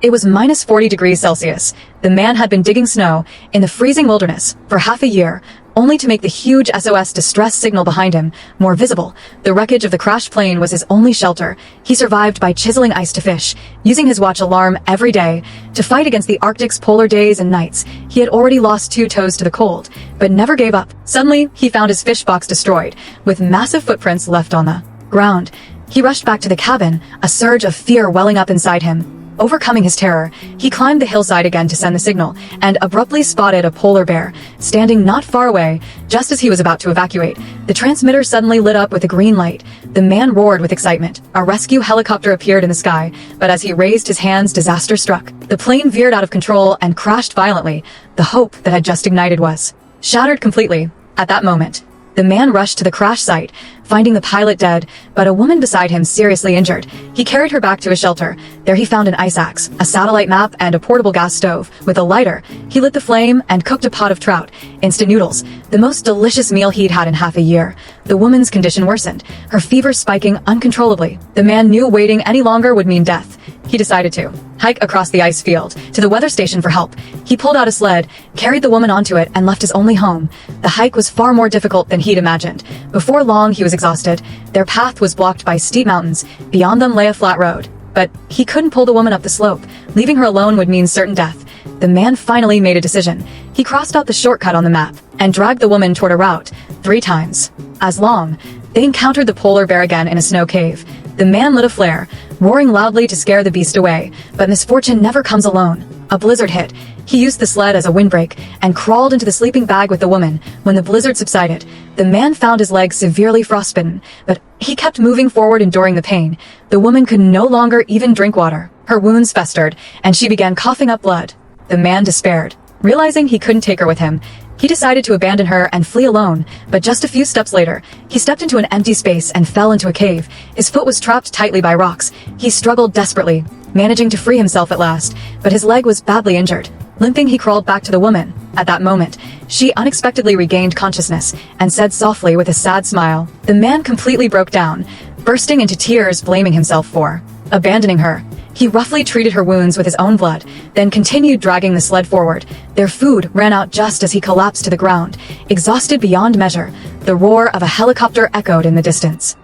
It was minus 40 degrees Celsius. The man had been digging snow in the freezing wilderness for half a year, only to make the huge SOS distress signal behind him more visible. The wreckage of the crashed plane was his only shelter. He survived by chiseling ice to fish, using his watch alarm every day to fight against the Arctic's polar days and nights. He had already lost 2 toes to the cold, but never gave up. Suddenly, he found his fish box destroyed, with massive footprints left on the ground. He rushed back to the cabin, a surge of fear welling up inside him. Overcoming his terror, he climbed the hillside again to send the signal, and abruptly spotted a polar bear, standing not far away, just as he was about to evacuate. The transmitter suddenly lit up with a green light. The man roared with excitement. A rescue helicopter appeared in the sky, but as he raised his hands, disaster struck. The plane veered out of control and crashed violently. The hope that had just ignited was shattered completely. At that moment, the man rushed to the crash site, finding the pilot dead, but a woman beside him seriously injured. He carried her back to a shelter. There he found an ice axe, a satellite map, and a portable gas stove. With a lighter, he lit the flame and cooked a pot of trout, instant noodles, the most delicious meal he'd had in half a year. The woman's condition worsened, her fever spiking uncontrollably. The man knew waiting any longer would mean death. He decided to hike across the ice field to the weather station for help. He pulled out a sled, carried the woman onto it, and left his only home. The hike was far more difficult than he'd imagined. Before long, he was exhausted. Their path was blocked by steep mountains. Beyond them lay a flat road. But he couldn't pull the woman up the slope. Leaving her alone would mean certain death. The man finally made a decision. He crossed out the shortcut on the map and dragged the woman toward a route 3 times as long. They encountered the polar bear again in a snow cave. The man lit a flare, roaring loudly to scare the beast away, but misfortune never comes alone. A blizzard hit. He used the sled as a windbreak and crawled into the sleeping bag with the woman. When the blizzard subsided, the man found his leg severely frostbitten, but he kept moving forward, enduring the pain. The woman could no longer even drink water. Her wounds festered, and she began coughing up blood. The man despaired. Realizing he couldn't take her with him, he decided to abandon her and flee alone, but just a few steps later, he stepped into an empty space and fell into a cave. His foot was trapped tightly by rocks. He struggled desperately, managing to free himself at last, but his leg was badly injured. Limping, he crawled back to the woman. At that moment, she unexpectedly regained consciousness and said softly with a sad smile. The man completely broke down, bursting into tears, blaming himself for abandoning her. He roughly treated her wounds with his own blood, then continued dragging the sled forward. Their food ran out just as he collapsed to the ground, exhausted beyond measure. The roar of a helicopter echoed in the distance.